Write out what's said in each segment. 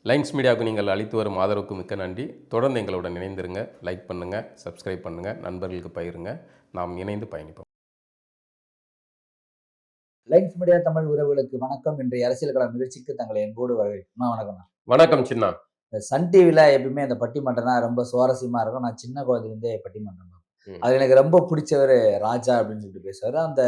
Lines மீடியாவுக்கு நீங்கள் அளித்து வரும் ஆதரவுக்கு மிக்க நன்றி. தொடர்ந்து எங்களுடன் இணைந்திருங்க. லைக் பண்ணுங்கள், சப்ஸ்கிரைப் பண்ணுங்கள், நண்பர்களுக்கு பகிருங்க. நாம் இணைந்து பயணிப்போம். லைன்ஸ் மீடியா தமிழ் உறவுகளுக்கு வணக்கம். இன்றைய அரசியல் களம் நிகழ்ச்சிக்கு தங்களை என்போடு வரவேற்கிறேன். வணக்கம். வணக்கம் சின்னா. இந்த சன் டிவில எப்பயுமே இந்த பட்டிமன்றம்னா ரொம்ப சுவாரஸ்யமா இருக்கும். நான் சின்ன குழந்தைலேருந்தே பட்டிமன்றம் பார்ப்பேன். அது எனக்கு ரொம்ப பிடிச்சவர் ராஜா அப்படின்னு சொல்லிட்டு பேசுவார். அந்த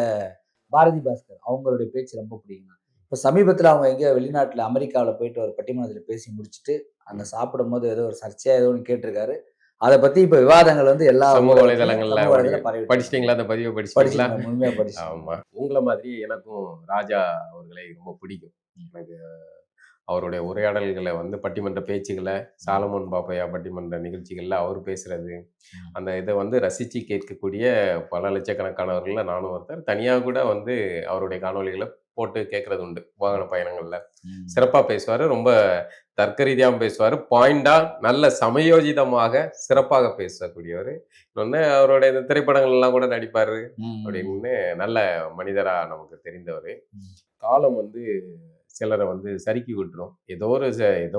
பாரதி பாஸ்கர் அவங்களுடைய பேச்சு ரொம்ப பிடிக்கும். இப்போ சமீபத்தில் அவங்க எங்கேயோ வெளிநாட்டில் அமெரிக்காவில் போயிட்டு ஒரு பட்டிமன்றத்தில் பேசி முடிச்சுட்டு அங்கே சாப்பிடும் போது ஏதோ ஒரு சர்ச்சையா ஏதோ ஒன்று கேட்டிருக்காரு. அதை பத்தி இப்ப விவாதங்கள் வந்து எல்லா சமூக வலைதளங்கள்ல படிச்சிட்டீங்களா? அந்த பதிவை படிச்சிட்டீங்களா? உண்மையா படிச்சு. ஆமா, உங்களை மாதிரி எனக்கும் ராஜா அவர்களை ரொம்ப பிடிக்கும். எனக்கு அவருடைய உரையாடல்களை வந்து பட்டிமன்ற பேச்சுகளை, சாலமோன் பாப்பையா பட்டிமன்ற நிகழ்ச்சிகள்ல அவர் பேசுறது, அந்த இதை வந்து ரசிச்சு கேட்கக்கூடிய பல லட்சக்கணக்கானவர்கள்ல நானும் ஒருத்தர். தனியாக கூட வந்து அவருடைய காணொலிகளை போட்டு கேட்கறது உண்டு. வாகன பயணங்கள்ல சிறப்பா பேசுவாரு. ரொம்ப தர்க்க ரீதியாகவும் பேசுவாரு. பாயிண்டா நல்ல சமயோஜிதமாக சிறப்பாக பேசக்கூடியவர். இன்னொன்னு அவருடைய இந்த திரைப்படங்கள் எல்லாம் கூட நடிப்பாரு அப்படின்னு நல்ல மனிதரா நமக்கு தெரிந்தவர். காலம் வந்து சிலரை வந்து சறுக்கி விட்டுரும். ஏதோ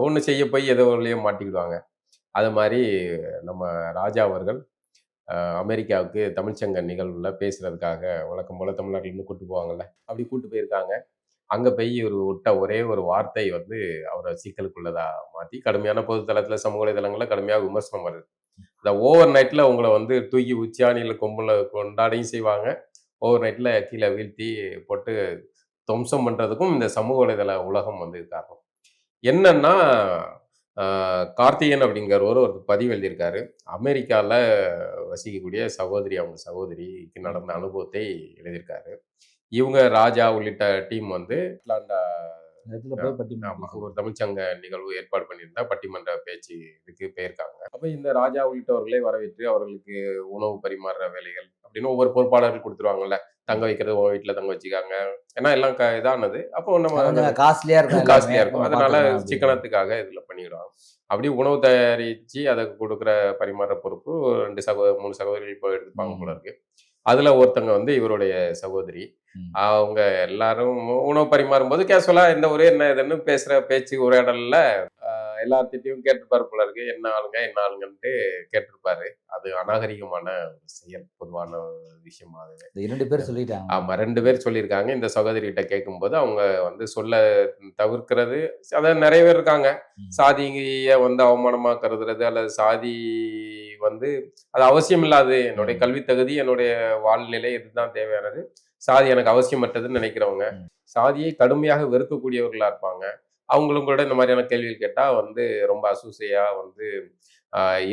ஒன்று செய்ய போய் ஏதோ ஒருலையே மாட்டிக்கிடுவாங்க. அது மாதிரி நம்ம ராஜா அவர்கள் அமெரிக்காவுக்கு தமிழ்ச்சங்க நிகழ்வுல பேசுறதுக்காக வழக்கம் போல தமிழ்நாட்டிலேருந்து கூட்டு போவாங்கல்ல, அப்படி கூட்டு போயிருக்காங்க. அங்க போய் ஒரு விட்ட ஒரே ஒரு வார்த்தை வந்து அவரை சிக்கலுக்குள்ளதா மாத்தி கடுமையான பொதுத்தளத்துல சமூக வலைதளங்கள்ல கடுமையாக விமர்சனம் வருது. இந்த ஓவர் நைட்ல உங்களை வந்து தூக்கி உச்சியானியில கொம்புல கொண்டாடையும் செய்வாங்க. ஓவர் நைட்ல கீழே வீழ்த்தி போட்டு துவம்சம் பண்றதுக்கும் இந்த சமூக வலைதள உலகம் வந்து காரணம். என்னன்னா கார்த்திகேயன் அப்படிங்கிறவர் ஒரு பதிவு எழுதியிருக்காரு. அமெரிக்காவில் வசிக்கக்கூடிய சகோதரி, அவங்க சகோதரிக்கு நடந்த அனுபவத்தை எழுதியிருக்காரு. இவங்க ராஜா உள்ளிட்ட டீம் வந்து ஒரு தமிழ்ச்சங்க நிகழ்வு ஏற்பாடு பண்ணியிருந்தா பட்டிமன்ற பேச்சு இதுக்கு போயிருக்காங்க. அப்ப இந்த ராஜா உள்ளிட்டவர்களே வரவேற்று அவர்களுக்கு உணவு பரிமாறுற வேலைகள் அப்படின்னு ஒவ்வொரு பொறுப்பாளர்கள் கொடுத்துருவாங்கல்ல. தங்க வைக்கிறது உங்க வீட்டுல தங்க வச்சுக்காங்க, ஏன்னா எல்லாம் இதானது. அப்போ நம்ம காஸ்ட்லியா இருக்கும். அதனால சிக்கனத்துக்காக இதுல பண்ணிடுவாங்க. அப்படி உணவு தயாரிச்சு அதை கொடுக்குற பரிமாற பொறுப்பு 3 சகோதரிகள் இப்போ எடுத்துப்பாங்க போல இருக்கு. அதுல ஒருத்தங்க வந்து இவருடைய சகோதரி. அவங்க எல்லாரும் உணவு பரிமாறும் போது கேஷுவலா எந்த ஒரு என்ன இதுன்னு பேசுற பேச்சு உரையாடல்ல எல்லார்த்திட்டையும் கேட்டிருப்பாரு போல இருக்கு. என்ன ஆளுங்கன்ட்டு கேட்டிருப்பாரு. அது அநாகரிகமான ஒரு செயல், பொதுவான விஷயமாகவே. 2 பேர் சொல்லிட்டாங்க. ஆமா, 2 பேர் சொல்லியிருக்காங்க. இந்த சகோதரி கிட்ட கேட்கும்போது அவங்க வந்து சொல்ல தவிர்க்கிறது. அதாவது நிறைய பேர் இருக்காங்க, சாதிய வந்து அவமானமா கருதுறது, அல்லது சாதி வந்து அது அவசியம் இல்லாது, என்னுடைய கல்வி தகுதி, என்னுடைய வாழ்நிலை இதுதான் தேவையானது, சாதி எனக்கு அவசியமற்றதுன்னு நினைக்கிறவங்க, சாதியை கடுமையாக வெறுக்கக்கூடியவர்களா இருப்பாங்க. அவங்களும் கூட இந்த மாதிரியான கேள்விகள் கேட்டா வந்து ரொம்ப அசூசையா வந்து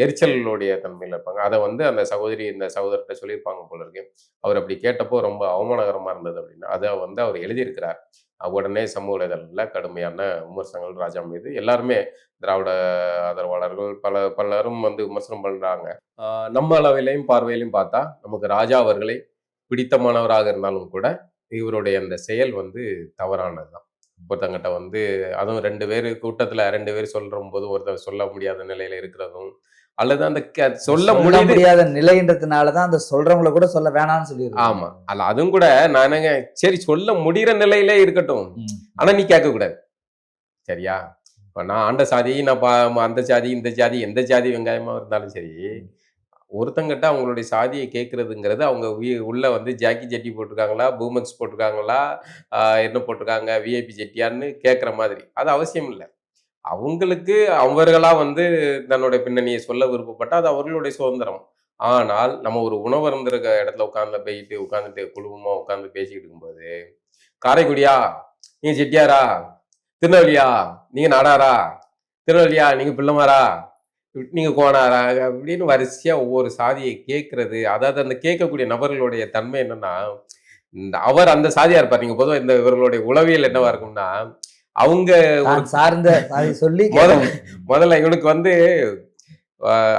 எரிச்சலுடைய தன்மையில இருப்பாங்க. அதை வந்து அந்த சகோதரி இந்த சகோதரர்கிட்ட சொல்லியிருப்பாங்க போல இருக்கு. அவர் அப்படி கேட்டப்போ ரொம்ப அவமானகரமா இருந்தது அப்படின்னு அதை வந்து அவர் எழுதியிருக்கிறார். உடனே சமூக வலைதளங்கள்ல கடுமையான விமர்சனங்கள் ராஜா மீது எல்லாருமே, திராவிட ஆதரவாளர்கள் பலரும் வந்து விமர்சனம் பண்றாங்க. நம்ம அளவிலையும் பார்வையிலையும் பார்த்தா நமக்கு ராஜா அவர்களை பிடித்தமானவராக இருந்தாலும் கூட இவருடைய அந்த செயல் வந்து தவறானதுதான். ஒருத்தங்கிட்ட வந்து அதுவும் 2 பேர் கூட்டத்துல 2 பேர் சொல்ற போது ஒருத்தர் சொல்ல முடியாத நிலையில இருக்கிறதும், அல்லது அந்த சொல்ல முடியாத நிலைன்றதுனாலதான் அந்த சொல்றவங்களை கூட சொல்ல வேணாம்னு சொல்லி. ஆமா, அல்ல அதுவும் கூட நான் என்னங்க, சரி சொல்ல முடிகிற நிலையிலே இருக்கட்டும், ஆனா நீ கேட்க கூடாது. சரியா? இப்ப நான் ஆண்ட சாதி, நான் அந்த சாதி இந்த சாதி எந்த ஜாதி வெங்காயமா இருந்தாலும் சரி, ஒருத்தங்கிட்ட அவங்களுடைய சாதியை கேட்கறதுங்கிறது அவங்க உள்ள வந்து ஜாக்கி ஜட்டி போட்டிருக்காங்களா, பூமெக்ஸ் போட்டிருக்காங்களா, என்ன போட்டிருக்காங்க, விஐபி ஜெட்டியான்னு கேட்குற மாதிரி அது அவசியம் இல்லை. அவங்களுக்கு அவர்களா வந்து தன்னுடைய பின்னணியை சொல்ல விருப்பப்பட்டா அது அவர்களுடைய சுதந்திரம். ஆனால் நம்ம ஒரு உணவருந்திருக்க இடத்துல உட்காந்துட்டு குழுவமா உட்காந்து பேசிக்கிட்டு இருக்கும்போது, காரைக்குடியா நீங்க செட்டியாரா, திருநெல்வேலியா நீங்க நாடாரா, திருநெல்வேலியா நீங்க பிள்ளைமாரா, நீங்க கோனாரா அப்படின்னு வரிசையா ஒவ்வொரு சாதியை கேட்கறது. அதாவது அந்த கேட்கக்கூடிய நபர்களுடைய தன்மை என்னன்னா, அவர் அந்த சாதியா இருப்பார். நீங்க பொதுவாக இந்த இவர்களுடைய உளவியல் என்னவா இருக்கும்னா, அவங்க சார்ந்த சொல்லி முதல்ல இவனுக்கு வந்து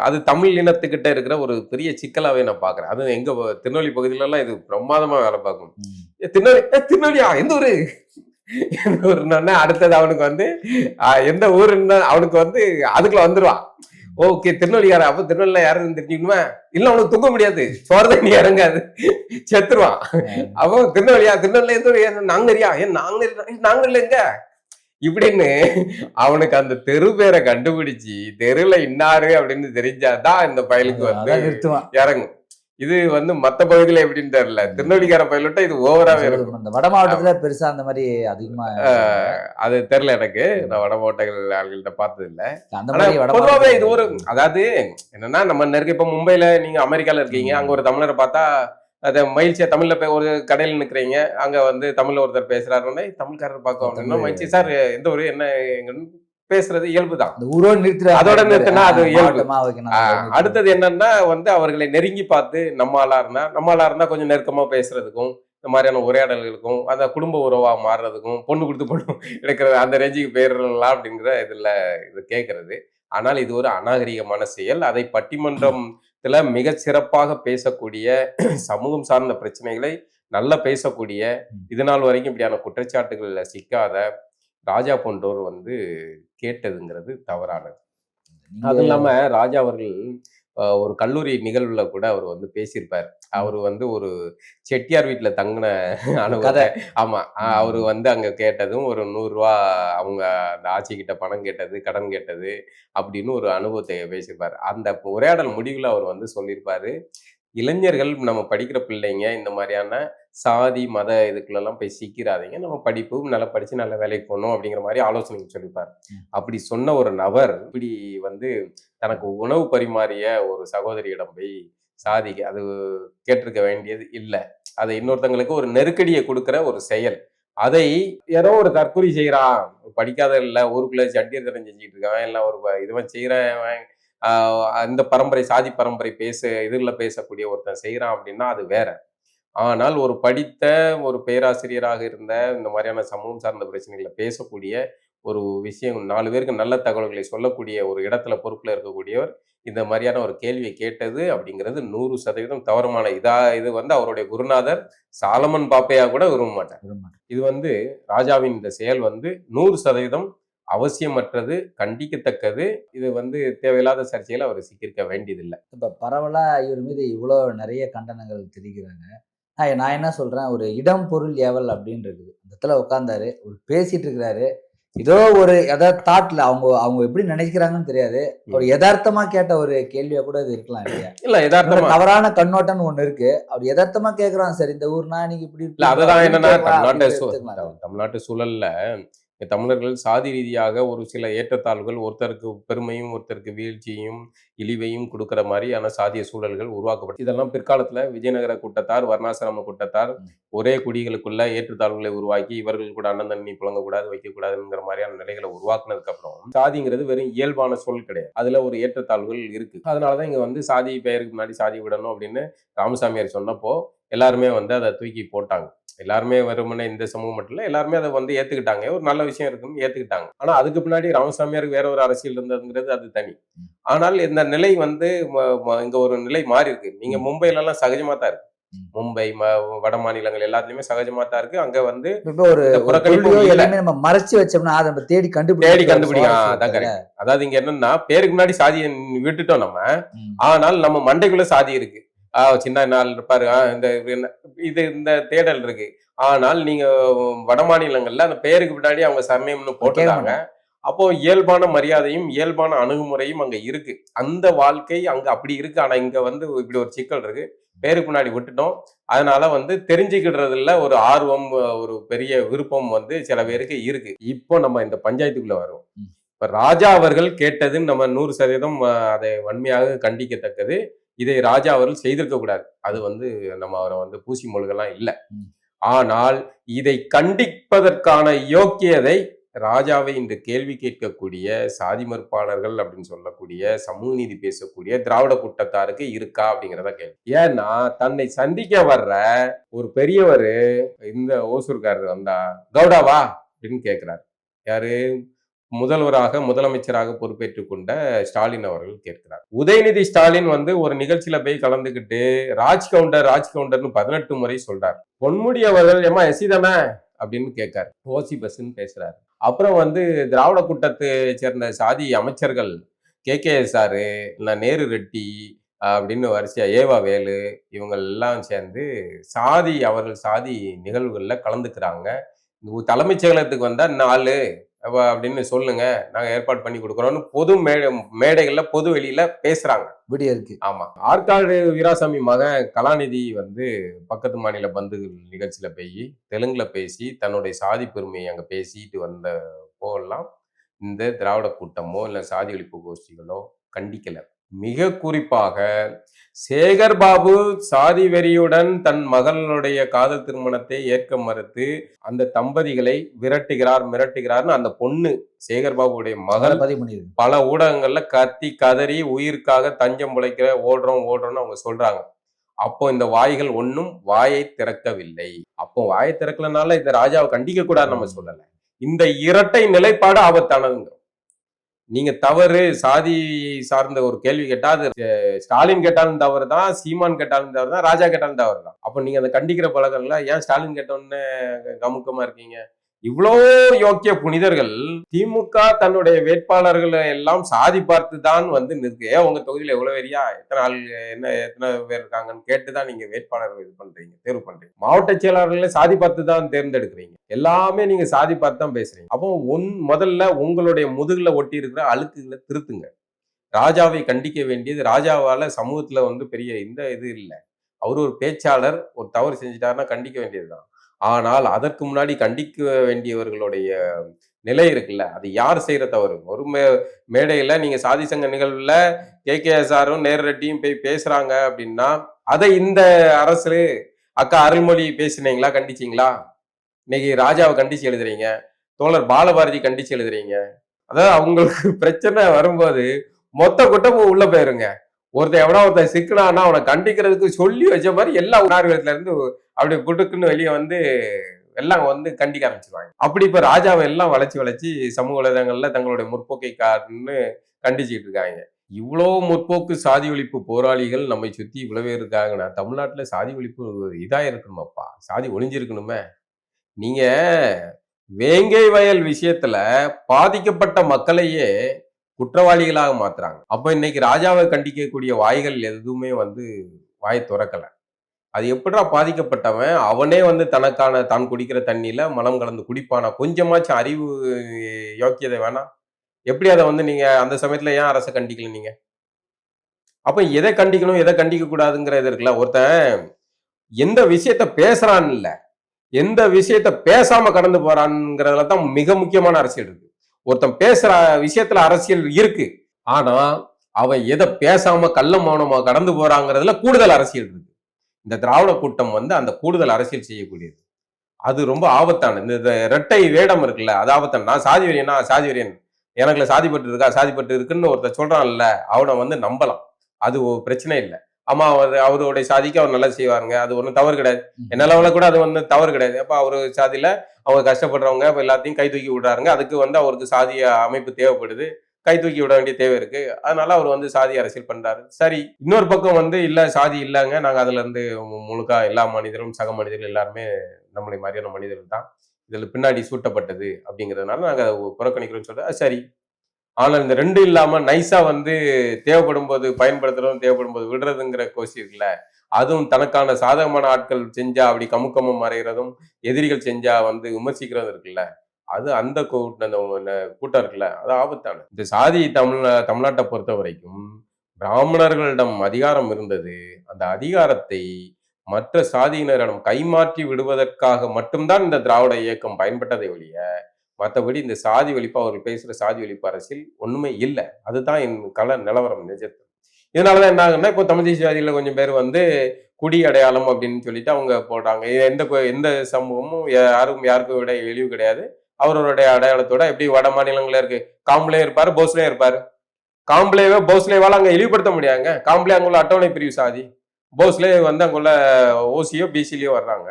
அது தமிழ் இனத்துக்கிட்ட இருக்கிற ஒரு பெரிய சிக்கலாவே நான் பாக்குறேன். அது எங்க திருநெல்வேலி பகுதியில எல்லாம் இது பிரமாதமா வேலை பார்க்கும். திருநெல்வேலியா எந்த ஊரு எந்த ஊருன்னா அடுத்தது அவனுக்கு வந்து எந்த ஊருன்னா அவனுக்கு வந்து அதுக்குள்ள வந்துருவான். ஓகே, திருநெல்வேலியாரா, அப்ப திருநெல்வேலி யாருன்னு தெரிஞ்சுக்கணுமா? இல்ல அவனுக்கு தூங்க முடியாது, சோர்தண்ணி இறங்காது, செத்துருவான். அப்போ திருநெல்வேலியா, திருநெல்வேலி எந்த நாங்கரியா, ஏன் நாங்க எங்க இப்படின்னு அவனுக்கு அந்த தெரு பேரை கண்டுபிடிச்சு தெருல இன்னாரு அப்படின்னு தெரிஞ்சாதான் இந்த பயலுக்கு வந்து அதான் நிறுத்துவான். இறங்கும். இது வந்து மத்த பகுதியில எப்படின்னு தெரியல. திருநெல்வேலிக்கார பைலட்டா இது ஓவராவே இருக்கும். இந்த வட மாவட்டத்துல பெருசா அந்த மாதிரி அதிகமா அது தெரியல எனக்கு. நான் வட மாவட்டங்கள் ஆள்கிட்ட பார்த்தது இல்ல. அந்த ஆனா மாதிரி வட பொதுவாவே இது ஒரு மாவட்டத்துல அதாவது என்னன்னா நம்ம நெருக்க இப்ப மும்பைல நீங்க அமெரிக்கால இருக்கீங்க. அங்க ஒரு தமிழரை பார்த்தா அத மகிழ்ச்சியா தமிழ்ல ஒரு கடையில நிக்கிறீங்க. அங்க வந்து தமிழ்ல ஒருத்தர் பேசுறாருன்னா தமிழ்காரர் பார்க்க அப்படின்னா மகிழ்ச்சி சார் எந்த ஊரு என்ன எங்கன்னு பேசுறது இயல்புதான். இந்த ஊரோட நிறுத்துற அதோட நிறுத்தினா அது இயல்பு. மாவட்டமா வைக்கணும். அடுத்தது என்னன்னா வந்து அவர்களை நெருங்கி பார்த்து நம்ம ஆளா இருந்தா கொஞ்சம் நெருக்கமா பேசுறதுக்கும் இந்த மாதிரியான உரையாடல்களுக்கும் அந்த குடும்ப உறவா மாறுறதுக்கும் பொண்ணு கொடுத்து பொண்ணு எடுக்கிறது அந்த ரேஞ்சுக்கு போயிடலாம் அப்படிங்கிற இதுல இது கேட்கறது. ஆனால் இது ஒரு அநாகரிகமான செயல். அதை பட்டிமன்றத்துல மிக சிறப்பாக பேசக்கூடிய சமூகம் சார்ந்த பிரச்சனைகளை நல்லா பேசக்கூடிய இது நாள் வரைக்கும் இப்படியான குற்றச்சாட்டுகள்ல சிக்காத ராஜா போன்றோர் வந்து கேட்டதுங்கிறது தவறானது. அது இல்லாம ராஜா அவர்கள் ஒரு கல்லூரி நிகழ்வுல கூட அவர் வந்து பேசியிருப்பார். அவர் வந்து ஒரு செட்டியார் வீட்டுல தங்கின அனுபவத்தை ஆமா அவரு வந்து அங்க கேட்டதும் ஒரு 100 ரூபா அவங்க அந்த ஆட்சிக்கிட்ட பணம் கேட்டது கடன் கேட்டது அப்படின்னு ஒரு அனுபவத்தை பேசியிருப்பார். அந்த உரையாடல் முடிவுல அவர் வந்து சொல்லியிருப்பாரு, இளைஞர்கள் நம்ம படிக்கிற பிள்ளைங்க இந்த மாதிரியான சாதி மத இதுக்குள்ளெல்லாம் போய் சிக்கிறாதீங்க, நம்ம படிப்பு நல்லா படிச்சு நல்ல வேலைக்கு போகணும் அப்படிங்கிற மாதிரி ஆலோசனை சொல்லியிருப்பார். அப்படி சொன்ன ஒரு நபர் இப்படி வந்து தனக்கு உணவு பரிமாறிய ஒரு சகோதரியிடம் போய் சாதிக்க அது கேட்டிருக்க வேண்டியது இல்லை. அதை இன்னொருத்தங்களுக்கு ஒரு நெருக்கடியை கொடுக்கிற ஒரு செயல். அதை ஏதோ ஒரு தற்கொலை செய்யறான், படிக்காத இல்லை, ஊருக்குள்ள சட்டியர் தரம் செஞ்சுட்டு இருக்கான், இல்லை ஒரு இதுவன் செய்யறவன் அந்த பரம்பரை சாதி பரம்பரை இதுல பேசக்கூடிய ஒருத்தன் செய்யறான் அப்படின்னா அது வேற. ஆனால் ஒரு படித்த ஒரு பேராசிரியராக இருந்த இந்த மாதிரியான சமூகம் சார்ந்த பிரச்சனைகளை பேசக்கூடிய ஒரு விஷயம் 4 பேருக்கு நல்ல தகவல்களை சொல்லக்கூடிய ஒரு இடத்துல பொறுப்புல இருக்கக்கூடியவர் இந்த மாதிரியான ஒரு கேள்வியை கேட்டது அப்படிங்கிறது 100% தவறுமான இது வந்து அவருடைய குருநாதர் சாலமன் பாப்பையா கூட விரும்ப மாட்டார். இது வந்து ராஜாவின் இந்த செயல் வந்து 100% அவசியமற்றது, கண்டிக்கத்தக்கது. இது வந்து தேவையில்லாத சர்ச்சையில அவர் சிக்கிருக்க வேண்டியதில்லை. இப்ப பரவலா இவர் மீது இவ்வளவு நிறைய கண்டனங்கள் தெரிவிக்கிறாங்க. நான் என்ன சொல்றேன், ஒரு இடம் பொருள் ஏவல் அப்படின்னு இருக்குது. அந்த இடத்துல உட்கார்ந்தாரு, ஒரு பேசிட்டு இருக்கிறாரு. ஏதோ ஒரு அதாவது தாட்ல அவங்க எப்படி நினைக்கிறாங்கன்னு தெரியாது. ஒரு யதார்த்தமா கேட்ட ஒரு கேள்வியா கூட இது இருக்கலாம் இல்லையா? இல்ல யதார்த்தமா தவறான கண்ணோட்டம்னு ஒண்ணு இருக்கு. அவர் யதார்த்தமா கேக்குறான், சார் இந்த ஊர்னா நீங்க இப்படி இல்ல அதுதான் என்னன்னா தமிழ்நாட்டு சூழல்ல தமிழர்கள் சாதி ரீதியாக ஒரு சில ஏற்றத்தாழ்வுகள், ஒருத்தருக்கு பெருமையும் ஒருத்தருக்கு வீழ்ச்சியும் இழிவையும் கொடுக்கிற மாதிரியான சாதிய சூழல்கள் உருவாக்கப்படும். இதெல்லாம் பிற்காலத்துல விஜயநகர கூட்டத்தார், வர்ணாசிரம கூட்டத்தார் ஒரே குடிகளுக்குள்ள ஏற்றத்தாழ்வுகளை உருவாக்கி இவர்கள் கூட அண்ணன் தண்ணி புழங்கக்கூடாது வைக்கக்கூடாதுங்கிற மாதிரியான நிலைகளை உருவாக்குனதுக்கு அப்புறம் சாதிங்கிறது வெறும் இயல்பான சொல் கிடையாது, அதுல ஒரு ஏற்றத்தாழ்வுகள் இருக்கு. அதனாலதான் இங்க வந்து சாதி பெயருக்கு முன்னாடி சாதி விடணும் அப்படின்னு ராமசாமியார் சொன்னப்போ எல்லாருமே வந்து அதை தூக்கி போட்டாங்க. எல்லாருமே வெறுமனே இந்த சமூகம் மட்டும் இல்ல, எல்லாருமே அதை வந்து ஏத்துக்கிட்டாங்க. ஒரு நல்ல விஷயம் இருக்குன்னு ஏத்துக்கிட்டாங்க. ஆனா அதுக்கு பின்னாடி ராமசாமியாருக்கு வேற ஒரு அரசியல் இருந்ததுங்கிறது அது தனி. ஆனால் இந்த நிலை வந்து இங்க ஒரு நிலை மாறி இருக்கு. நீங்க மும்பைல எல்லாம் சகஜமா தான் இருக்கு. மும்பை வட மாநிலங்கள் எல்லாத்துலயுமே சகஜமா தான் இருக்கு. அங்க வந்து ஒரு எல்லாமே நம்ம மறைச்சு வச்சோம்னா அதை நம்ம தேடி கண்டுபிடிக்கலாம். அதான் கரெக்ட். அதாவது இங்க என்னன்னா பேருக்கு முன்னாடி சாதியை விட்டுட்டோம் நம்ம, ஆனால் நம்ம மண்டைக்குள்ள சாதி இருக்கு. சின்ன நாள் இருப்பாரு, இந்த தேடல் இருக்கு. ஆனால் நீங்க வட மாநிலங்கள்ல அந்த பெயருக்கு பின்னாடி அவங்க சர்நேம்னு போட்டுட்டாங்க. அப்போ இயல்பான மரியாதையும் இயல்பான அணுகுமுறையும் அங்க இருக்கு. அந்த வாழ்க்கை அங்க அப்படி இருக்கு. ஆனா இங்க வந்து இப்படி ஒரு சிக்கல் இருக்கு, பேருக்கு முன்னாடி விட்டுட்டோம். அதனால வந்து தெரிஞ்சுக்கிடுறதுல ஒரு ஆர்வம், ஒரு பெரிய விருப்பம் வந்து சில பேருக்கு இருக்கு. இப்போ நம்ம இந்த பஞ்சாயத்துக்குள்ள வரும். இப்ப ராஜா அவர்கள் கேட்டதுன்னு நம்ம 100% அதை வன்மையாக கண்டிக்கத்தக்கது. இதை ராஜா அவர்கள் செய்திருக்க கூடாது. அது வந்து நம்ம அவரை வந்து பூசி மொழிகள்லாம் இல்லை. ஆனால் இதை கண்டிப்பதற்கான யோக்கியதை ராஜாவை இன்று கேள்வி கேட்கக்கூடிய சாதி மறுப்பாளர்கள் அப்படின்னு சொல்லக்கூடிய சமூக நீதி பேசக்கூடிய திராவிட கூட்டத்தாருக்கு இருக்கா அப்படிங்கிறத கேள்வி. ஏன்னா தன்னை சந்திக்க வர்ற ஒரு பெரியவர் இந்த ஓசூர்காரர் வந்தா கவுடாவா அப்படின்னு கேட்கிறார். யாரு? முதலமைச்சராக பொறுப்பேற்றுக் கொண்ட ஸ்டாலின் அவர்கள் கேட்கிறார். உதயநிதி ஸ்டாலின் வந்து ஒரு நிகழ்ச்சியில போய் கலந்துகிட்டு ராஜ் கவுண்டர்னு 18 முறை சொல்றார். பொன்முடி அவர்கள் ஏமா எஸ்சி தானே அப்படின்னு கேட்காரு. ஓசி பஸ்ன்னு பேசுறாரு. அப்புறம் வந்து திராவிட கூட்டத்தை சேர்ந்த சாதி அமைச்சர்கள் KKSR, நேரு ரெட்டி அப்படின்னு வரிசையா ஏவா வேலு இவங்க எல்லாம் சேர்ந்து அவர்கள் சாதி நிகழ்வுகள்ல கலந்துக்கிறாங்க. தலைமைச் செயலகத்துக்கு வந்தா 4 அப்படின்னு சொல்லுங்க, நாங்க ஏற்பாடு பண்ணி கொடுக்குறோம்னு பொது மேடைகள்ல பொது வெளியில பேசுறாங்க. விடிய இருக்கு. ஆமா. ஆற்காடு வீராசாமி மகன் கலாநிதி வந்து பக்கத்து மாநில பந்துகள் நிகழ்ச்சியில போய் தெலுங்குல பேசி தன்னுடைய சாதி பெருமையை அங்க பேசிட்டு வந்த போதெல்லாம் இந்த திராவிட கூட்டமோ இல்ல சாதி ஒழிப்பு கோஷ்டிகளோ கண்டிக்கல. மிக குறிப்பாக சேகர் பாபு சாதி வெறியுடன் தன் மகளுடைய காதல் திருமணத்தை ஏற்க மறுத்து அந்த தம்பதிகளை மிரட்டுகிறார்னு அந்த பொண்ணு சேகர் பாபுடைய மகள் பதிவு பண்ணியிருக்கு. பல ஊடகங்கள்ல கத்தி கதறி உயிருக்காக தஞ்சம் பிழைக்கிற ஓடுறோம்னு அவங்க சொல்றாங்க. அப்போ இந்த வாய்கள் ஒன்னும் வாயை திறக்கவில்லை. அப்போ வாயை திறக்கலனால இந்த ராஜாவை கண்டிக்க கூடாது நம்ம சொல்லல. இந்த இரட்டை நிலைப்பாடு ஆபத்தானதுங்க. நீங்க தவறு சாதி சார்ந்த ஒரு கேள்வி கேட்டா அது ஸ்டாலின் கேட்டாலும் தவறு தான், சீமான் கேட்டாலும் தவறு தான், ராஜா கேட்டாலும் தவறு தான். அப்ப நீங்க அந்த கண்டிக்கிற பழக்கம்ல ஏன் ஸ்டாலின் கேட்டோன்னு கமுக்கமா இருக்கீங்க? இவ்வளோ யோக்கிய புனிதர்கள் திமுக தன்னுடைய வேட்பாளர்களை எல்லாம் சாதி பார்த்து தான் வந்து நிற்கு. உங்க தொகுதியில எவ்வளவு வெறியா எத்தனை பேர் இருக்காங்கன்னு கேட்டுதான் நீங்க வேட்பாளர்கள் இது பண்றீங்க, தேர்வு பண்றீங்க. மாவட்ட செயலாளர்களை சாதி பார்த்து தான் தேர்ந்தெடுக்கிறீங்க. எல்லாமே நீங்க சாதி பார்த்து தான் பேசுறீங்க. அப்போ முதல்ல உங்களுடைய முதுகுல ஒட்டி இருக்கிற அழுக்குகளை திருத்துங்க. ராஜாவை கண்டிக்க வேண்டியது ராஜாவால சமூகத்துல வந்து பெரிய இது இல்லை. அவர் ஒரு பேச்சாளர், ஒரு தவறு செஞ்சுட்டாருன்னா கண்டிக்க வேண்டியதுதான். ஆனால் அதற்கு முன்னாடி கண்டிக்க வேண்டியவர்களுடைய நிலை இருக்குல்ல, அது யார் செய்யற தவறு? ஒரு மேடையில நீங்க சாதி சங்க நிகழ்வுல KKSRம் நேரடியும் போய் பேசுறாங்க அப்படின்னா அதை இந்த அரசு அக்கா அருள்மொழி பேசினீங்களா, கண்டிச்சீங்களா? இன்னைக்கு ராஜாவை கண்டிச்சு எழுதுறீங்க, தோழர் பாலபாரதி கண்டிச்சு எழுதுறீங்க. அதாவது அவங்களுக்கு பிரச்சனை வரும்போது மொத்த குட்டமும் உள்ள போயிருங்க. ஒருத்தன் சிக்கனானா அவனை கண்டிக்கிறதுக்கு சொல்லி வச்ச மாதிரி எல்லா உணர்வுல இருந்து அப்படியே குடுக்குன்னு வெளியே வந்து எல்லாம் வந்து கண்டிக்க ஆரம்பிச்சிருவாங்க. அப்படி இப்ப ராஜாவை எல்லாம் வளைச்சு சமூக வலைதளங்கள்ல தங்களுடைய முற்போக்கை காரணம்னு கண்டிச்சுட்டு இருக்காங்க. இவ்வளவு முற்போக்கு சாதி ஒழிப்பு போராளிகள் நம்மை சுத்தி இவ்வளவே இருக்காங்கன்னா தமிழ்நாட்டுல சாதி ஒழிப்பு இதா இருக்கணுமாப்பா, சாதி ஒளிஞ்சிருக்கணுமே. நீங்க வேங்கை வயல் விஷயத்துல பாதிக்கப்பட்ட மக்களையே குற்றவாளிகளாக மாத்துறாங்க. அப்ப இன்னைக்கு ராஜாவை கண்டிக்கக்கூடிய வாய்கள் எதுவுமே வந்து வாய் துறக்கல. அது எப்படா பாதிக்கப்பட்டவன் அவனே வந்து தான் குடிக்கிற தண்ணியில மலம் கலந்து குடிப்பானா? கொஞ்சமாச்சும் அறிவு யோக்கியதை வேணா? எப்படி அதை வந்து நீங்க அந்த சமயத்துல ஏன் அரசை கண்டிக்கல நீங்க? அப்ப எதை கண்டிக்கணும் எதை கண்டிக்க கூடாதுங்கிறது இருக்குல்ல. ஒருத்தன் எந்த விஷயத்த பேசுறான்னு இல்ல, எந்த விஷயத்த பேசாம கடந்து போறான்ங்கிறதுல தான் மிக முக்கியமான அரசியல் இருக்கு. ஒருத்தன் பேசுற விஷயத்துல அரசியல் இருக்கு, ஆனா அவன் எதை பேசாம கள்ள மௌனமா கடந்து போறாங்கிறதுல கூடுதல் அரசியல் இருக்கு. இந்த திராவிட கூட்டம் வந்து அந்த கூடுதல் அரசியல் செய்யக்கூடியது. அது ரொம்ப ஆபத்தான இந்த இரட்டை வேடம் இருக்குல்ல, அது ஆபத்தான. நான் சாதி வெறியன், எனக்குல சாதிப்பட்டு இருக்குன்னு ஒருத்தர் சொல்றான்ல, அவனை வந்து நம்பலாம். அது பிரச்சனை இல்லை. ஆமா, அவருடைய சாதிக்கு அவர் நல்லா செய்வாருங்க, அது ஒன்றும் தவறு கிடையாது. என்னளவுல கூட அது வந்து தவறு கிடையாது. அப்ப அவரு சாதியில அவங்க கஷ்டப்படுறவங்க எல்லாத்தையும் கை தூக்கி விடுறாருங்க. அதுக்கு வந்து அவருக்கு சாதிய அமைப்பு தேவைப்படுது, கை தூக்கி விட வேண்டிய தேவை இருக்கு. அதனால அவர் வந்து சாதி அரசியல் பண்றாரு. சரி, இன்னொரு பக்கம் வந்து இல்ல சாதி இல்லைங்க, நாங்க அதுல இருந்து முழுக்கா எல்லா மனிதரும் சக மனிதர்கள் எல்லாருமே நம்முடைய மாதிரியான மனிதர்கள் தான், இதுல பின்னாடி சூட்டப்பட்டது அப்படிங்கிறதுனால நாங்க புறக்கணிக்கிறோம்னு சொல்றது சரி. ஆனால் இந்த ரெண்டும் இல்லாம நைஸா வந்து தேவைப்படும் போது பயன்படுத்துறதும் தேவைப்படும் போது விடுறதுங்கிற கோஷி இருக்குல்ல, அதுவும் தனக்கான சாதகமான ஆட்கள் செஞ்சா அப்படி கமுக்கமும் மறைகிறதும், எதிரிகள் செஞ்சா வந்து விமர்சிக்கிறதும் இருக்குல்ல, அது அந்த கூட்டம் இருக்குல்ல, அது ஆபத்தான. இந்த சாதி தமிழ்நாட்டை பொறுத்த வரைக்கும் பிராமணர்களிடம் அதிகாரம் இருந்தது. அந்த அதிகாரத்தை மற்ற சாதியினரிடம் கைமாற்றி விடுவதற்காக மட்டும்தான் இந்த திராவிட இயக்கம் பயன்பட்டதை ஒழிய, மற்றபடி இந்த சாதி ஒழிப்பு அவர்கள் பேசுற சாதி ஒழிப்பு அரசியல் ஒண்ணுமே இல்லை. அதுதான் என் நிலவரம் நிஜத்து. இதனாலதான் என்ன ஆகுன்னா, இப்போ தமிழ் தேசியவாதிகள் கொஞ்சம் பேர் வந்து குடி அடையாளம் அப்படின்னு சொல்லிட்டு அவங்க போடுறாங்க. எந்த சமூகமும் யாருக்கும் விட இழிவு கிடையாது. அவர்களுடைய அடையாளத்தோட எப்படி வட மாநிலங்கள்ல இருக்கு, காம்பளே இருப்பாரு, போஸ்லே இருப்பாரு. போஸ்லேவால அங்க இழிவுபடுத்த முடியாங்க. காம்பளே அங்குள்ள அட்டவணை பிரிவு சாதி, போஸ்லே வந்து அங்குள்ள ஓசியோ பிசிலியோ வர்றாங்க.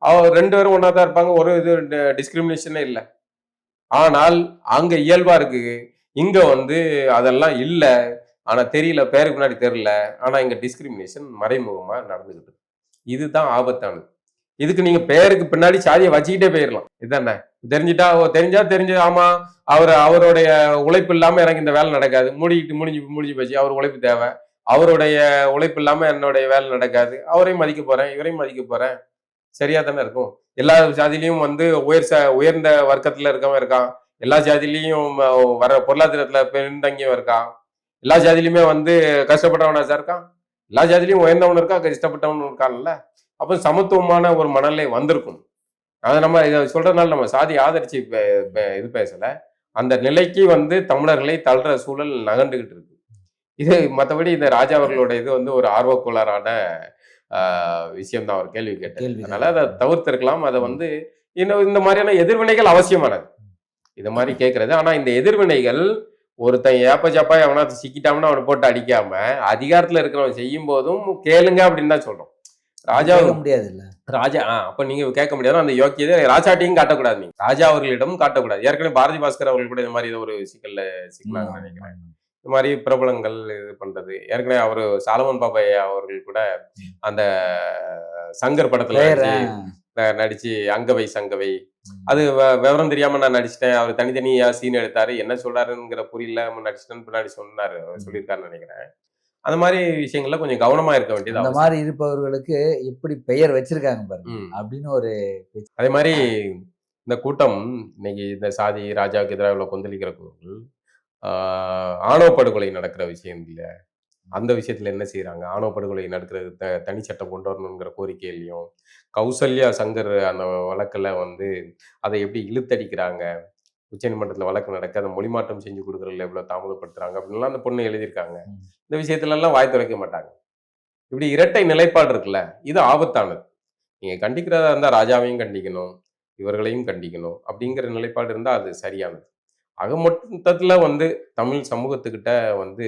அவர் ரெண்டு பேரும் ஒன்னா தான் இருப்பாங்க, ஒரு இது டிஸ்கிரிமினேஷனே இல்லை. ஆனால் அங்க இயல்பா இருக்கு, இங்க வந்து அதெல்லாம் இல்ல. ஆனா தெரியல, பேருக்கு முன்னாடி தெரியல. ஆனா இங்க டிஸ்கிரிமினேஷன் மறைமுகமா நடந்துகிட்டு. இதுதான் ஆபத்தானது. இதுக்கு நீங்க பேருக்கு பின்னாடி சாதியை வச்சுக்கிட்டே போயிடலாம். இதுதானே தெரிஞ்சு ஆமா அவருடைய உழைப்பு இல்லாம எனக்கு இந்த வேலை நடக்காது, முடிஞ்சு போச்சு. அவர் உழைப்பு தேவை, அவருடைய உழைப்பு இல்லாம என்னுடைய வேலை நடக்காது, அவரையும் மதிக்க போறேன், இவரையும் மதிக்க போறேன். சரியா தானே இருக்கும். எல்லா சாதியிலையும் வந்து உயர்ந்த வர்க்கத்துல இருக்கவன் இருக்கான், எல்லா ஜாதியிலையும் வர பொருளாதாரத்துல பின்தங்கியும் இருக்கான், எல்லா ஜாதியிலுமே வந்து கஷ்டப்பட்டவனா சார் இருக்கான், எல்லா ஜாதியிலையும் உயர்ந்தவன் இருக்கா, கஷ்டப்பட்டவன் இருக்கான்ல. அப்போ சமத்துவமான ஒரு மனநிலை வந்திருக்கும். அதை நம்ம இதை சொல்றதுனால நம்ம சாதி ஆதரிச்சு இது பேசல. அந்த நிலைக்கு வந்து தமிழர்களை தள்ளுற சூழல் நகர்ந்துகிட்டு இருக்கு. இது மற்றபடி இந்த ராஜா அவர்களோட இது வந்து ஒரு ஆர்வக்குள்ளாரான விஷயம் தான் அவர் கேள்வி கேட்டது. அதனால அதை தவிர்த்திருக்கலாம். அதை வந்து இன்னும் இந்த மாதிரியான எதிர்வினைகள் அவசியமானது, இது மாதிரி கேட்கறது. ஆனா இந்த எதிர்வினைகள் ஒருத்தன் ஏப்ப ஜப்பா எவனா சிக்கிட்டாம்னா அவனை போட்டு அடிக்காம அதிகாரத்துல இருக்கிறவன் செய்யும் போதும் கேளுங்க அப்படின்னு தான் சொல்றோம். ராஜா முடியாது இல்ல ராஜா அப்ப நீங்க கேட்க முடியாது. அந்த யோக்கியதை ராஜாட்டையும் காட்டக்கூடாது, நீங்க ராஜா அவர்களிடம் காட்டக்கூடாது. ஏற்கனவே பாரதி பாஸ்கர் அவர்கள் கூட இந்த மாதிரி ஒரு சிக்கலாக நினைக்கிறேன். இந்த மாதிரி பிரபலங்கள் இது பண்றது. ஏற்கனவே அவரு சாலமன் பாப்பையா அவர்கள் கூட அந்த சங்கர் படத்துல நடிச்சு அங்கவை சங்கவை, அது விவரம் தெரியாம நான் நடிச்சிட்டேன், அவர் தனித்தனியா சீன் எடுத்தாரு, என்ன சொல்றாருங்கிற புரியல நடிச்சிட்டேன்னு பின்னாடி சொன்னாரு, சொல்லியிருக்காருன்னு நினைக்கிறேன். அந்த மாதிரி விஷயங்கள்ல கொஞ்சம் கவனமா இருக்க வேண்டியது. அந்த மாதிரி இருப்பவர்களுக்கு எப்படி பெயர் வச்சிருக்காங்க பாருங்க அப்படின்னு ஒரு. அதே மாதிரி இந்த கூட்டம் இன்னைக்கு இந்த சாதி ராஜாவுக்கு எதிராக இவ்வளவு கொந்தளிக்கிறவர்கள் ஆணவ படுகொலை நடக்கிற விஷயம் இல்ல, அந்த விஷயத்துல என்ன செய்யறாங்க, ஆணவ படுகொலை நடக்கிறது தனி சட்டம் கொண்டு வரணுங்கிற கோரிக்கையிலையும், கௌசல்யா சங்கர் அந்த வழக்குல வந்து அதை எப்படி இழுத்தடிக்கிறாங்க, உச்சநீதிமன்றத்தில் வழக்கு நடக்க அதை மொழிமாற்றம் செஞ்சு கொடுக்குறதுல எவ்வளவு தாமதப்படுத்துறாங்க அப்படின்லாம் அந்த பொண்ணு எழுதியிருக்காங்க. இந்த விஷயத்துல எல்லாம் வாய் துறைக்க மாட்டாங்க. இப்படி இரட்டை நிலைப்பாடு இருக்குல்ல, இது ஆபத்தானது. நீங்க கண்டிக்கிறதா இருந்தா ராஜாவையும் கண்டிக்கணும், இவர்களையும் கண்டிக்கணும் அப்படிங்கிற நிலைப்பாடு இருந்தா அது சரியானது. ஆக மொத்தத்துல வந்து தமிழ் சமூகத்துக்கிட்ட வந்து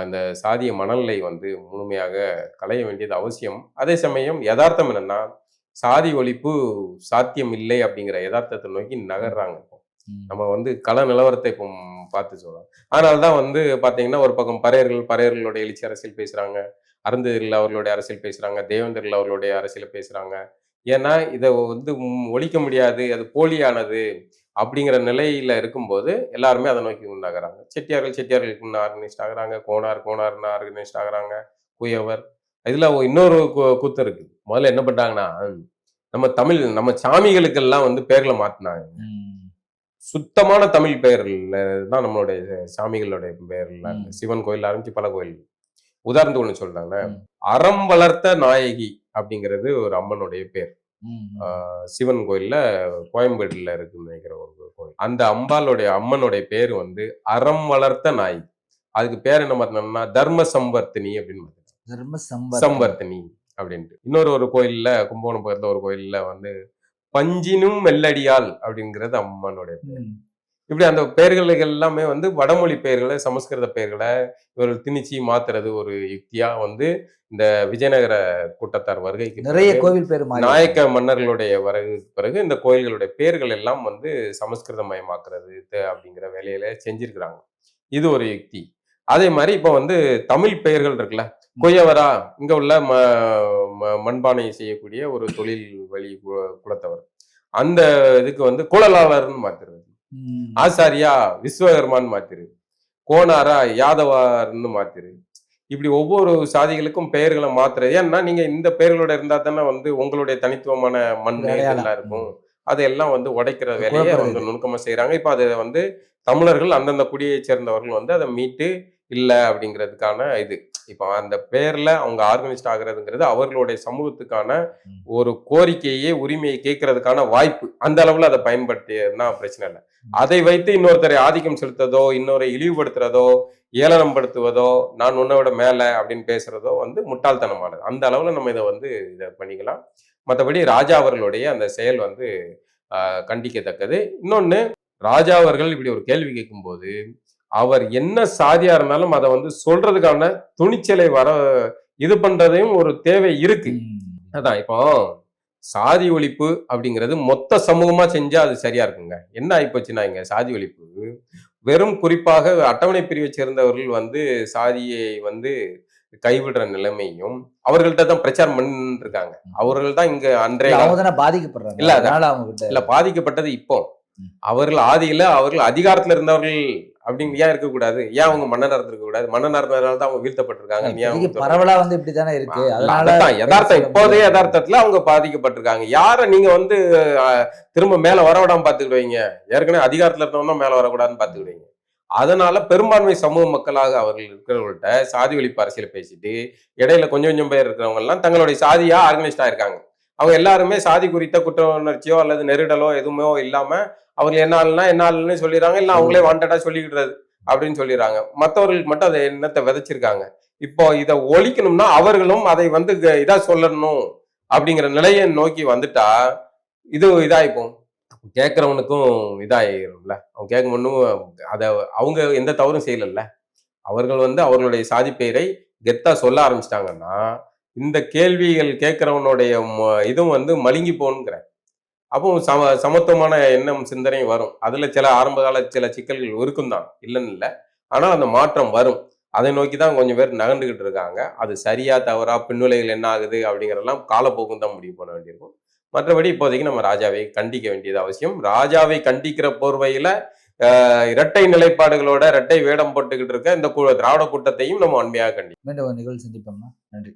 இந்த சாதிய மனநிலை வந்து முழுமையாக களைய வேண்டியது அவசியம். அதே சமயம் யதார்த்தம் என்னன்னா, சாதி ஒழிப்பு சாத்தியம் இல்லை அப்படிங்கிற யதார்த்தத்தை நோக்கி நகர்றாங்க. நம்ம வந்து கள நிலவரத்தை இப்போ பார்த்து சொல்லலாம். அதனாலதான் வந்து பாத்தீங்கன்னா ஒரு பக்கம் பறையர்களுடைய எழுச்சி அரசியல் பேசுறாங்க, அருந்ததில் அவர்களுடைய அரசியல் பேசுறாங்க, தேவேந்திரல் அவர்களுடைய அரசியல் பேசுறாங்க. ஏன்னா இதை வந்து ஒழிக்க முடியாது, அது போலியானது அப்படிங்கிற நிலையில இருக்கும்போது எல்லாருமே அதை நோக்கி நகராங்க. செட்டியார்களுக்கு ஆர்கனைஸ்ட் ஆகுறாங்க, கோனார்னு ஆர்கனைஸ்ட் ஆகுறாங்க, குயவர். இதுல இன்னொரு கூத்து இருக்கு. முதல்ல என்ன பண்றாங்கன்னா, நம்ம சாமிகளுக்கெல்லாம் வந்து பேர்களை மாத்தினாங்க. சுத்தமான தமிழ் பெயர்ல தான் நம்மளுடைய சாமிகளுடைய பெயர்ல சிவன் கோயில் ஆரம்பிச்சு பல கோயில். உதாரணத்துக்கு ஒண்ணு சொல்றாங்க, அறம் வளர்த்த நாயகி அப்படிங்கிறது ஒரு அம்மனுடைய பேர். சிவன் கோயில்ல கோயம்பேடுல இருக்குன்னு நினைக்கிற ஒரு கோயில். அந்த அம்மனுடைய பேர் வந்து அறம் வளர்த்த நாயகி. அதுக்கு பேர் என்ன மாத்தினோம்னா தர்ம சம்பர்த்தினி அப்படின்னு சம்பர்த்தினி அப்படின்ட்டு. இன்னொரு கோயில்ல கும்பகோணம் பக்கத்துல ஒரு கோயில்ல வந்து பஞ்சினும் மெல்லடியால் அப்படிங்கிறது அம்மனுடைய பேர். இப்படி அந்த பெயர்களுக்கு எல்லாமே வந்து வடமொழி பெயர்களை சமஸ்கிருத பெயர்களை இவர்கள் திணிச்சு மாத்துறது ஒரு யுக்தியா வந்து இந்த விஜயநகர கூட்டத்தார் வருகைக்கு நிறைய கோவில் பேர் நாயக்க மன்னர்களுடைய வருகைக்கு பிறகு இந்த கோயில்களுடைய பெயர்கள் எல்லாம் வந்து சமஸ்கிருத மயமாக்குறது அப்படிங்கிற வேலையில செஞ்சிருக்கிறாங்க. இது ஒரு யுக்தி. அதே மாதிரி இப்ப வந்து தமிழ் பெயர்கள் இருக்குல்ல, கொய்யவரா இங்க உள்ள மண்பானை செய்யக்கூடிய ஒரு தொழில் வழி குலத்தவர், அந்த இதுக்கு வந்து குழலாளர்னு மாத்துறது, ஆசாரியா விஸ்வகர்மான்னு மாத்திரு, கோனாரா யாதவார்னு மாத்திரு. இப்படி ஒவ்வொரு சாதிகளுக்கும் பெயர்களை மாத்துறது. ஏன்னா நீங்க இந்த பெயர்களோட இருந்தா தானே வந்து உங்களுடைய தனித்துவமான மண் எல்லாம் இருக்கும். அதையெல்லாம் வந்து உடைக்கிற வேலையை வந்து நுணுக்கமா செய்யறாங்க. இப்ப அதை வந்து தமிழர்கள் அந்தந்த குடியை சேர்ந்தவர்கள் வந்து அதை மீட்டு இல்ல அப்படிங்கிறதுக்கான இது. இப்போ அந்த பேர்ல அவங்க ஆர்கனைஸ்ட் ஆகுறதுங்கிறது அவர்களுடைய சமூகத்துக்கான ஒரு கோரிக்கையே உரிமையை கேட்கறதுக்கான வாய்ப்பு. அந்த அளவுல அதை பயன்படுத்தினா பிரச்சனை இல்லை. அதை வைத்து இன்னொருத்தரை ஆதிக்கம் செலுத்துறதோ, இன்னொரு இழிவுபடுத்துறதோ, ஏளனப்படுத்துவதோ, நான் உன்னை விட மேல அப்படின்னு பேசுறதோ வந்து முட்டாள்தனமானது. அந்த அளவுல நம்ம இதை பண்ணிக்கலாம். மற்றபடி ராஜா அவர்களுடைய அந்த செயல் வந்து கண்டிக்கத்தக்கது. இன்னொன்னு, ராஜா அவர்கள் இப்படி ஒரு கேள்வி கேட்கும்போது அவர் என்ன சாதியா இருந்தாலும் அதை வந்து சொல்றதுக்கான துணிச்சலை இது பண்றதையும் ஒரு தேவை இருக்கு. அதான் இப்போ சாதி ஒழிப்பு அப்படிங்கிறது மொத்த சமூகமா செஞ்சா அது சரியா இருக்குங்க. என்ன ஆயிப்போச்சுன்னா இங்க சாதி ஒழிப்பு வெறும் குறிப்பாக அட்டவணை பிரிவை சேர்ந்தவர்கள் வந்து சாதியை வந்து கைவிடுற நிலைமையும் அவர்கள்ட்ட தான் பிரச்சாரம் பண்ணிட்டு இருக்காங்க. அவர்கள் தான் இங்க அன்றைய பாதிக்கப்படுறாங்க. இல்ல பாதிக்கப்பட்டது இப்போ அவர்கள் ஆதியில அவர்கள் அதிகாரத்துல இருந்தவர்கள் அப்படின்னு ஏன் இருக்கக்கூடாது? ஏன் அவங்க மன்னனா இருந்திருக்க கூடாது? மன்னனா இருந்ததுனால தான் அவங்க வீழ்த்தப்பட்டிருக்காங்க. ஏன் அவங்க இப்போதைக்கு பரவலா வந்து இப்படித்தானே இருக்கு. அதனால அதான் யதார்த்தம். இப்போதைய யதார்த்தத்துல அவங்க பாதிக்கப்பட்டிருக்காங்க. யார நீங்க வந்து திரும்ப மேல வரவிடாம பாத்துக்கிடுவீங்க? ஏற்கனவே அதிகாரத்துல இருந்தவங்க மேல வரக்கூடாதுன்னு பாத்துக்கிடுவீங்க. அதனால பெரும்பான்மை சமூக மக்களாக அவர்கள் இருக்கிறவங்கள்ட்ட சாதி ஒழிப்பு அரசியல் பேசிட்டு, இடையில கொஞ்சம் கொஞ்சம் பேர் இருக்கிறவங்க எல்லாம் தங்களுடைய சாதியா ஆர்கனைஸ்டா இருக்காங்க. அவங்க எல்லாருமே சாதி குறித்த குற்ற உணர்ச்சியோ அல்லது நெருடலோ எதுவுமே இல்லாம அவர்கள் என்ன ஆளுன்னு சொல்லிடுறாங்க. இல்ல அவங்களே வாண்டடா சொல்லிக்கிடுறது அப்படின்னு சொல்லிடுறாங்க. மற்றவர்களுக்கு மட்டும் அதை எண்ணத்தை விதைச்சிருக்காங்க. இப்போ இதை ஒழிக்கணும்னா அவர்களும் அதை வந்து இதா சொல்லணும் அப்படிங்கிற நிலையை நோக்கி வந்துட்டா இது இதாயிப்போம். கேட்கறவனுக்கும் இதாயிரும்ல. அவன் கேட்க ஒண்ணும் அதை அவங்க எந்த தவறும் செய்யலல்ல. அவர்கள் வந்து அவர்களுடைய சாதி பெயரை கெத்தா சொல்ல ஆரம்பிச்சிட்டாங்கன்னா இந்த கேள்விகள் கேட்கிறவனுடைய இதுவும் வந்து மழுங்கி போனுங்கிறேன். அப்போ சமத்துவமான எண்ணம் சிந்தனை வரும். அதுல சில ஆரம்ப கால சில சிக்கல்கள் இருக்கும் தான், இல்லைன்னு இல்லை. ஆனால் அந்த மாற்றம் வரும். அதை நோக்கி தான் கொஞ்சம் பேர் நகர்ந்துகிட்டு இருக்காங்க. அது சரியா தவறா, பின்விளைகள் என்ன ஆகுது அப்படிங்கிறதெல்லாம் காலப்போக்கும் தான் முடிவு பண்ண வேண்டியிருக்கும். மற்றபடி இப்போதைக்கு நம்ம ராஜாவை கண்டிக்க வேண்டியது அவசியம். ராஜாவை கண்டிக்கிற போர்வையில இரட்டை நிலைப்பாடுகளோட இரட்டை வேடம் போட்டுக்கிட்டு இருக்க இந்த திராவிட கூட்டத்தையும் நம்ம உண்மையாக கண்டிப்போம். மீண்டும் ஒரு நிகழ்ச்சி சந்திப்போம்னா நன்றி.